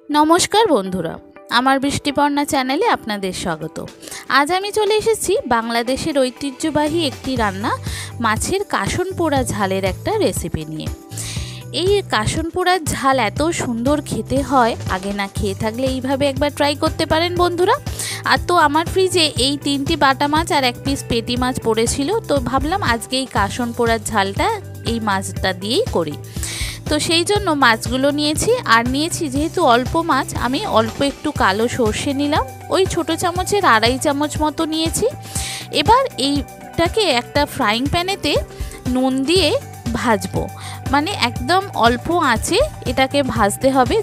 নমস্কার বন্ধুরা, আমার বৃষ্টিপর্ণা চ্যানেলে আপনাদের স্বাগত। আজ আমি চলে এসেছি বাংলাদেশের ঐতিহ্যবাহী একটি রান্না, মাছের কাসন পোড়া ঝালের একটা রেসিপি নিয়ে। এই কাসন পোড়ার ঝাল এত সুন্দর খেতে হয়, আগে না খেয়ে থাকলে এইভাবে একবার ট্রাই করতে পারেন বন্ধুরা। আর তো আমার ফ্রিজে এই 3টি বাটা মাছ আর 1 পিস পেটি মাছ পড়েছিল, তো ভাবলাম আজকে এই কাসন পোড়ার ঝালটা এই মাছটা দিয়েই করি। তো সেই জন্য মাছগুলো নিয়েছি, আর নিয়েছি যেহেতু অল্প মাছ, আমি অল্প একটু কালো সর্ষে নিলাম, ওই ছোটো চামচের 2.5 চামচ মতো নিয়েছি। এবার এইটাকে একটা ফ্রাইং প্যানেতে নুন দিয়ে ভাজবো, মানে একদম অল্প আঁচে এটাকে ভাজতে হবে।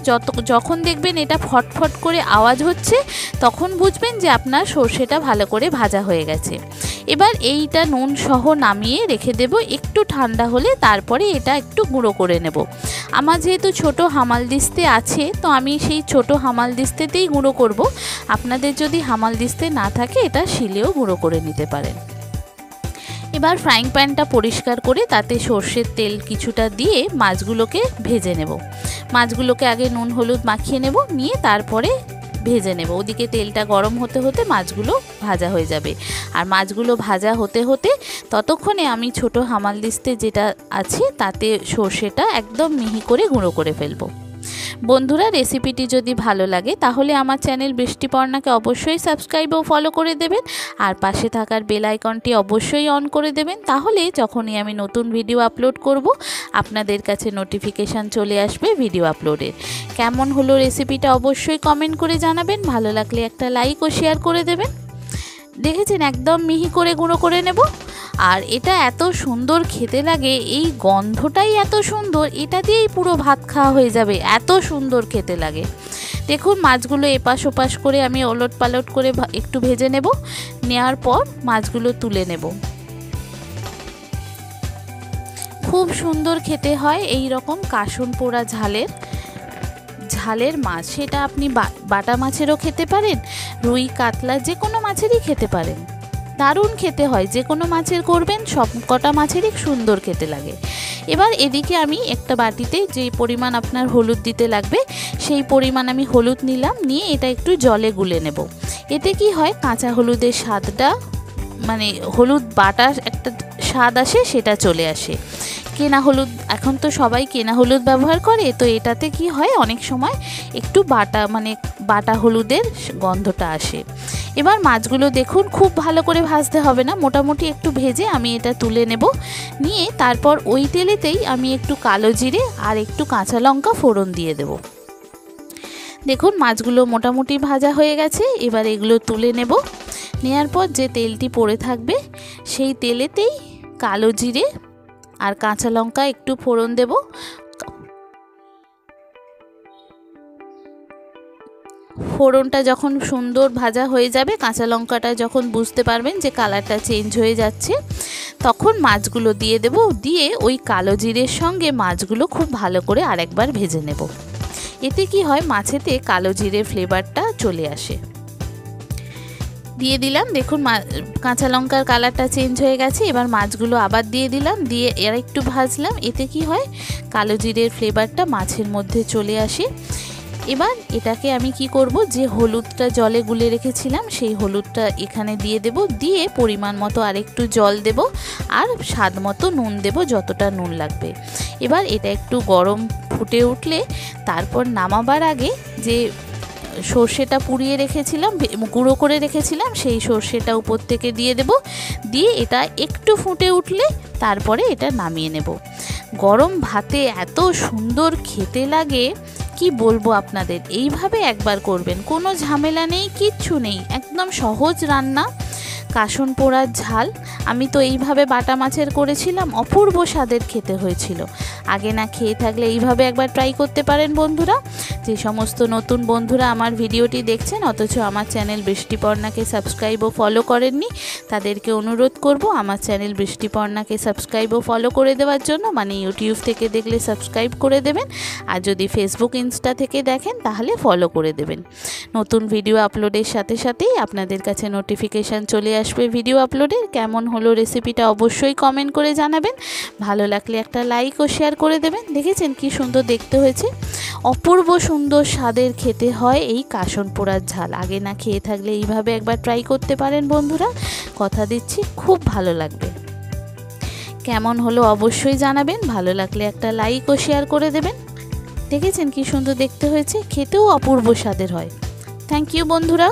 যখন দেখবেন এটা ফটফট করে আওয়াজ হচ্ছে, তখন বুঝবেন যে আপনার সর্ষেটা ভালো করে ভাজা হয়ে গেছে। এবার এইটা নুন সহ নামিয়ে রেখে দেব, একটু ঠান্ডা হলে তারপরে এটা একটু গুঁড়ো করে নেব। আমার যেহেতু ছোট হামাল দিস্তে আছে, তো আমি সেই ছোট হামাল দিস্তেতেই গুঁড়ো করব। আপনাদের যদি হামাল দিস্তে না থাকে, এটা শিলেও গুঁড়ো করে নিতে পারেন। এবার ফ্রাইং প্যানটা পরিষ্কার করে তাতে সর্ষের তেল কিছুটা দিয়ে মাছগুলোকে ভেজে নেব। মাছগুলোকে আগে নুন হলুদ মাখিয়ে নেব, নিয়ে তারপরে ভেজে নেব। ওদিকে তেলটা গরম হতে হতে মাছগুলো ভাজা হয়ে যাবে। আর মাছগুলো ভাজা হতে হতে ততক্ষণে আমি ছোট হামাল দিস্তে যেটা আছে তাতে সর্ষেটা একদম মিহি করে গুঁড়ো করে ফেলবো। বন্ধুরা, রেসিপিটি যদি ভালো লাগে তাহলে আমার চ্যানেল বৃষ্টিপর্ণাকে অবশ্যই সাবস্ক্রাইব ও ফলো করে দেবেন, আর পাশে থাকার বেল আইকনটি অবশ্যই অন করে দেবেন। তাহলে যখনই আমি নতুন ভিডিও আপলোড করব, আপনাদের কাছে নোটিফিকেশান চলে আসবে ভিডিও আপলোডের। কেমন হলো রেসিপিটা অবশ্যই কমেন্ট করে জানাবেন, ভালো লাগলে একটা লাইক ও শেয়ার করে দেবেন। দেখেছেন, একদম মিহি করে গুঁড়ো করে নেব। আর এটা এত সুন্দর খেতে লাগে, এই গন্ধটাই এত সুন্দর, এটা দিয়েই পুরো ভাত খাওয়া হয়ে যাবে, এত সুন্দর খেতে লাগে। দেখুন, মাছগুলো এপাশ ওপাশ করে আমি ওলট পালট করে একটু ভেজে নেব। নেওয়ার পর মাছগুলো তুলে নেব। খুব সুন্দর খেতে হয় এই রকম কাসন পোড়া ঝালের মাছ। সেটা আপনি বাটা মাছেরও খেতে পারেন, রুই কাতলা যে কোনো মাছেরই খেতে পারেন। দারুণ খেতে হয়, যে কোনো মাছের করবেন, সব কটা মাছেরই সুন্দর খেতে লাগে। এবার এদিকে আমি একটা বাটিতে যে পরিমাণ আপনার হলুদ দিতে লাগবে, সেই পরিমাণ আমি হলুদ নিলাম, নিয়ে এটা একটু জলে গুলে নেব। এতে কি হয়, কাঁচা হলুদের স্বাদটা, মানে হলুদ বাটার একটা স্বাদ আসে, সেটা চলে আসে। কেনা হলুদ, এখন তো সবাই কেনা হলুদ ব্যবহার করে, তো এটাতে কি হয়, অনেক সময় একটু বাটা হলুদের গন্ধটা আসে। এবার মাছগুলো দেখুন, খুব ভালো করে ভাজতে হবে না, মোটামুটি একটু ভেজে আমি এটা তুলে নেব। নিয়ে তারপর ওই তেলেতেই আমি একটু কালো জিরে আর একটু কাঁচা লঙ্কা ফোড়ন দিয়ে দেব। দেখুন, মাছগুলো মোটামুটি ভাজা হয়ে গেছে। এবার এগুলো তুলে নেব। নেওয়ার পর যে তেলটি পড়ে থাকবে, সেই তেলেতেই কালো জিরে আর কাঁচা লঙ্কা একটু ফোড়ন দেব। ফোড়নটা যখন সুন্দর ভাজা হয়ে যাবে, কাঁচা লঙ্কাটা যখন বুঝতে পারবেন যে কালারটা চেঞ্জ হয়ে যাচ্ছে, তখন মাছগুলো দিয়ে দেব। দিয়ে ওই কালো জিরের সঙ্গে মাছগুলো খুব ভালো করে আরেকবার ভেজে নেব। এতে কি হয়, মাছেতে কালো জিরের ফ্লেভারটা চলে আসে। দিয়ে দিলাম, দেখুন কাঁচা লঙ্কার কালারটা চেঞ্জ হয়ে গেছে। এবার মাছগুলো আবার দিয়ে দিলাম, দিয়ে এর একটু ভাজলাম। এতে কি হয়, কালো জিরের ফ্লেভারটা মাছের মধ্যে চলে আসে। এবার এটাকে আমি কি করব, যে হলুদটা জলে গুলে রেখেছিলাম, সেই হলুদটা এখানে দিয়ে দেব। দিয়ে পরিমাণ মতো আরেকটু জল দেব, আর স্বাদ মতো নুন দেব, যতটা নুন লাগবে। এবার এটা একটু গরম ফুটে উঠলে, তারপর নামাবার আগে যে সর্ষেটা পুড়িয়ে রেখেছিলাম, গুঁড়ো করে রেখেছিলাম, সেই সর্ষেটা উপর থেকে দিয়ে দেব। দিয়ে এটা একটু ফুটে উঠলে তারপরে এটা নামিয়ে নেব। গরম ভাতে এত সুন্দর খেতে লাগে, কি বলবো আপনাদের। এইভাবে একবার করবেন, কোনো ঝামেলা নেই, কিচ্ছু নেই, একদম সহজ রান্না কাসন পোড়ার ঝাল। আমি তো এইভাবে বাটা মাছের করেছিলাম, অপূর্ব স্বাদের খেতে হয়েছিল। আগে না খেয়ে থাকলে এইভাবে একবার ট্রাই করতে পারেন বন্ধুরা। যে সমস্ত নতুন বন্ধুরা আমার ভিডিওটি দেখছেন অথচ আমার চ্যানেল বৃষ্টিপর্ণাকে সাবস্ক্রাইব ও ফলো করেননি, তাদেরকে অনুরোধ করব আমার চ্যানেল বৃষ্টিপর্ণাকে সাবস্ক্রাইব ও ফলো করে দেওয়ার জন্য। মানে ইউটিউব থেকে দেখলে সাবস্ক্রাইব করে দেবেন, আর যদি ফেসবুক ইনস্টা থেকে দেখেন তাহলে ফলো করে দেবেন। নতুন ভিডিও আপলোডের সাথে সাথেই আপনাদের কাছে নোটিফিকেশান চলে আসবে ভিডিও আপলোডের। কেমন হলো রেসিপিটা অবশ্যই কমেন্ট করে জানাবেন। ভালো লাগলে একটা লাইক ও শেয়ার শেয়ার করে দেবেন। দেখেছেন কি সুন্দর দেখতে হয়েছে, অপূর্ব সুন্দর স্বাদের খেতে হয় এই কাসন পোড়ার ঝাল। আগে না খেয়ে থাকলে এইভাবে একবার ট্রাই করতে পারেন বন্ধুরা, কথা দিচ্ছি খুব ভালো লাগবে। কেমন হলো অবশ্যই জানাবেন, ভালো লাগলে একটা লাইক ও শেয়ার করে দেবেন। দেখেছেন কি সুন্দর দেখতে হয়েছে, খেতেও অপূর্ব স্বাদের হয়। থ্যাংক ইউ বন্ধুরা।